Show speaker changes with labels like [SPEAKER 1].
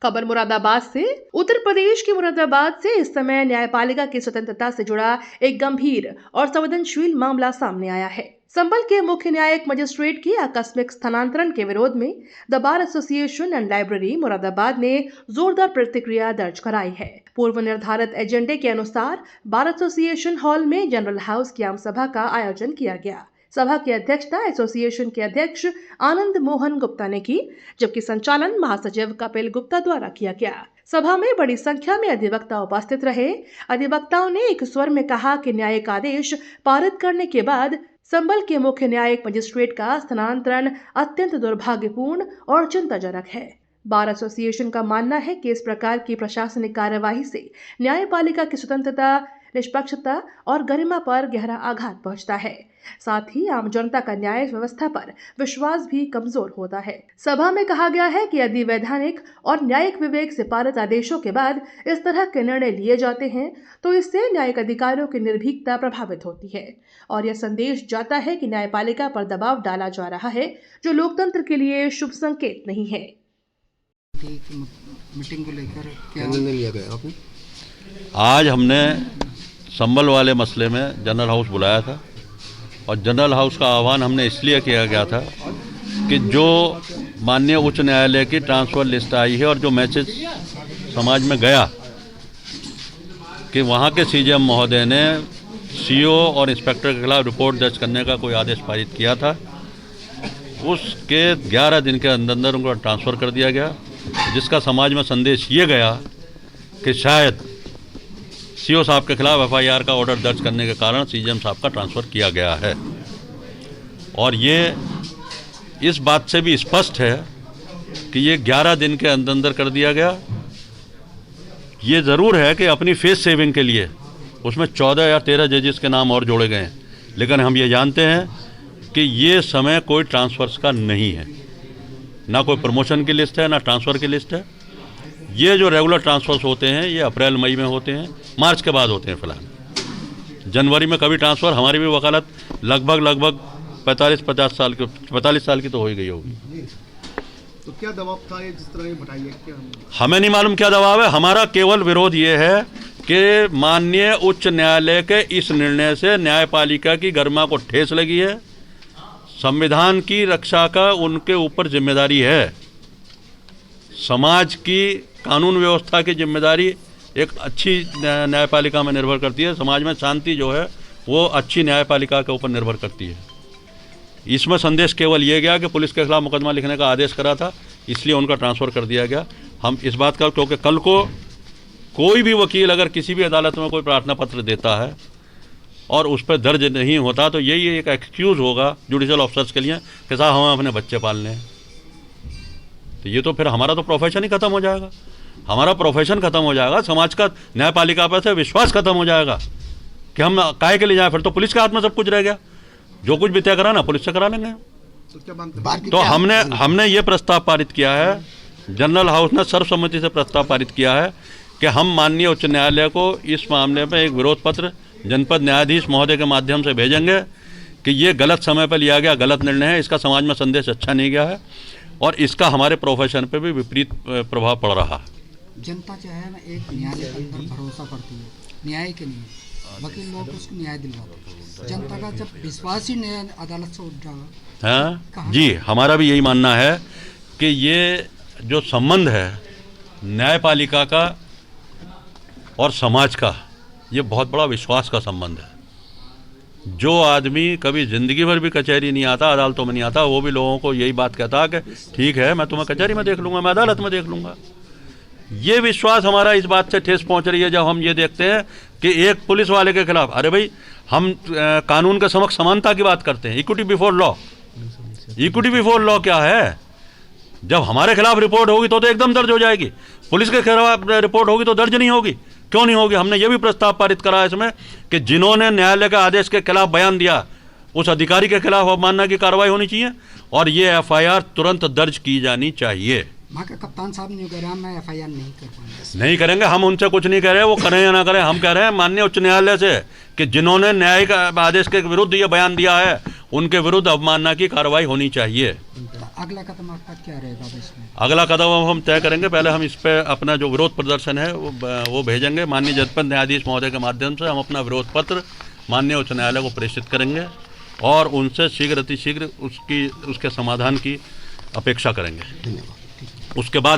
[SPEAKER 1] खबर मुरादाबाद से। उत्तर प्रदेश के मुरादाबाद से इस समय न्यायपालिका की स्वतंत्रता से जुड़ा एक गंभीर और संवेदनशील मामला सामने आया है। संभल के मुख्य न्यायिक मजिस्ट्रेट की आकस्मिक स्थानांतरण के विरोध में the bar association and library Moradabad ने जोरदार प्रतिक्रिया दर्ज कराई है। पूर्व निर्धारित एजेंडे के अनुसार बार एसोसिएशन हॉल में जनरल हाउस की आम सभा का आयोजन किया गया। सभा की अध्यक्षता एसोसिएशन के अध्यक्ष आनंद मोहन गुप्ता ने की, जबकि संचालन महासचिव कपिल गुप्ता द्वारा किया गया। सभा में बड़ी संख्या में अधिवक्ता उपस्थित रहे। अधिवक्ताओं ने एक स्वर में कहा कि न्यायिक आदेश पारित करने के बाद संभल के मुख्य न्यायिक मजिस्ट्रेट का स्थानांतरण अत्यंत दुर्भाग्यपूर्ण और चिंताजनक है। बार एसोसिएशन का मानना है कि इस प्रकार की प्रशासनिक कार्यवाही से न्यायपालिका की स्वतंत्रता, निष्पक्षता और गरिमा पर गहरा आघात पहुंचता है। साथ ही आम जनता का न्याय व्यवस्था पर विश्वास भी कमजोर होता है। सभा में कहा गया है कि यदि वैधानिक और न्यायिक विवेक से पारित आदेशों के बाद इस तरह के निर्णय लिए जाते हैं तो इससे न्यायिक अधिकारियों की निर्भीकता प्रभावित होती है और यह संदेश जाता है कि न्यायपालिका पर दबाव डाला जा रहा है, जो लोकतंत्र के लिए शुभ संकेत नहीं है।
[SPEAKER 2] मीटिंग को लेकर क्या निर्णय लिया गया आपने?
[SPEAKER 3] आज हमने संभल वाले मसले में जनरल हाउस बुलाया था और जनरल हाउस का आह्वान हमने इसलिए किया गया था कि जो माननीय उच्च न्यायालय की ट्रांसफ़र लिस्ट आई है और जो मैसेज समाज में गया कि वहाँ के सीजीएम महोदय ने सीओ और इंस्पेक्टर के खिलाफ रिपोर्ट दर्ज करने का कोई आदेश पारित किया था, उसके 11 दिन के अंदर अंदर उनको ट्रांसफ़र कर दिया गया, जिसका समाज में संदेश ये गया कि शायद सीओ साहब के खिलाफ एफआईआर का ऑर्डर दर्ज करने के कारण सीजीएम साहब का ट्रांसफ़र किया गया है। और ये इस बात से भी स्पष्ट है कि ये 11 दिन के अंदर अंदर कर दिया गया। ये ज़रूर है कि अपनी फेस सेविंग के लिए उसमें 14 या 13 जजेस के नाम और जोड़े गए हैं, लेकिन हम ये जानते हैं कि ये समय कोई ट्रांसफ़र्स का नहीं है, ना कोई प्रमोशन की लिस्ट है ना ट्रांसफ़र की लिस्ट है। ये जो रेगुलर ट्रांसफ़र्स होते हैं ये अप्रैल मई में होते हैं, मार्च के बाद होते हैं। फिलहाल जनवरी में कभी ट्रांसफ़र, हमारी भी वकालत लगभग 45 साल की तो हो ही गई होगी।
[SPEAKER 2] तो क्या दबाव था ये जिस तरह बताइए? क्या
[SPEAKER 3] हमें नहीं मालूम क्या दबाव है। हमारा केवल विरोध ये है कि माननीय उच्च न्यायालय के इस निर्णय से न्यायपालिका की गरिमा को ठेस लगी है। संविधान की रक्षा का उनके ऊपर जिम्मेदारी है। समाज की कानून व्यवस्था की जिम्मेदारी एक अच्छी न्यायपालिका में निर्भर करती है। समाज में शांति जो है वो अच्छी न्यायपालिका के ऊपर निर्भर करती है। इसमें संदेश केवल ये गया कि पुलिस के खिलाफ मुकदमा लिखने का आदेश करा था, इसलिए उनका ट्रांसफ़र कर दिया गया। हम इस बात का, क्योंकि कल को कोई भी वकील अगर किसी भी अदालत में कोई प्रार्थना पत्र देता है और उस पर दर्ज नहीं होता तो यही एक एक्सक्यूज़ होगा जुडिशल ऑफिसर्स के लिए कि साहब हमें अपने बच्चे पालने हैं। तो ये तो फिर हमारा तो प्रोफेशन ही खत्म हो जाएगा, हमारा प्रोफेशन खत्म हो जाएगा, समाज का न्यायपालिका पर से विश्वास खत्म हो जाएगा कि हम काहे के लिए जाएं। फिर तो पुलिस के हाथ में सब कुछ रह गया, जो कुछ भी तय कराना पुलिस से करा लेंगे। तो हमने ये प्रस्ताव पारित किया है, जनरल हाउस ने सर्वसम्मति से प्रस्ताव पारित किया है कि हम माननीय उच्च न्यायालय को इस मामले में एक विरोध पत्र जनपद न्यायाधीश महोदय के माध्यम से भेजेंगे कि ये गलत समय पर लिया गया गलत निर्णय है, इसका समाज में संदेश अच्छा नहीं गया है और इसका हमारे प्रोफेशन पे भी विपरीत प्रभाव पड़ रहा है।
[SPEAKER 4] जनता जो है ना एक न्याय के अंदर भरोसा करती है, न्याय के लिए वकील लोग उसको न्याय दिलवाते हैं। जनता का जब विश्वास ही न्याय अदालत से उठ जाएगा।
[SPEAKER 3] हाँ जी, हमारा भी यही मानना है कि ये जो संबंध है न्यायपालिका का और समाज का, ये बहुत बड़ा विश्वास का संबंध है। जो आदमी कभी ज़िंदगी भर भी कचहरी नहीं आता, अदालतों में नहीं आता, वो भी लोगों को यही बात कहता कि ठीक है मैं तुम्हें कचहरी में देख लूँगा, मैं अदालत में देख लूँगा। ये विश्वास हमारा इस बात से ठेस पहुँच रही है जब हम ये देखते हैं कि एक पुलिस वाले के खिलाफ, अरे भाई हम कानून के समक्ष समानता की बात करते हैं, equity before law. Equity before law क्या है? जब हमारे खिलाफ रिपोर्ट होगी तो एकदम दर्ज हो जाएगी, पुलिस के खिलाफ रिपोर्ट होगी तो दर्ज नहीं होगी। क्यों नहीं होगी? हमने ये भी प्रस्ताव पारित करा है इसमें कि जिन्होंने न्यायालय के आदेश के खिलाफ बयान दिया उस अधिकारी के खिलाफ अवमानना की कार्रवाई होनी चाहिए और ये एफआईआर तुरंत दर्ज की जानी चाहिए।
[SPEAKER 4] वहाँ के कप्तान साहब ने कह रहा मैं FIR नहीं कर पाऊंगा।
[SPEAKER 3] नहीं करेंगे, हम उनसे कुछ नहीं कह रहे, वो करें या ना करें। हम कह रहे हैं माननीय उच्च न्यायालय से कि जिन्होंने न्यायिक आदेश के विरुद्ध ये बयान दिया है उनके विरुद्ध अवमानना की कार्रवाई होनी चाहिए।
[SPEAKER 4] तो अगला कदम आपका क्या रहेगा अब इसमें?
[SPEAKER 3] अगला कदम अब हम तय करेंगे। पहले हम इस पे अपना जो विरोध प्रदर्शन है वो भेजेंगे। माननीय जनपद न्यायाधीश महोदय के माध्यम से हम अपना विरोध पत्र माननीय उच्च न्यायालय को प्रेषित करेंगे और उनसे शीघ्र अतिशीघ्र उसके समाधान की अपेक्षा करेंगे। उसके बाद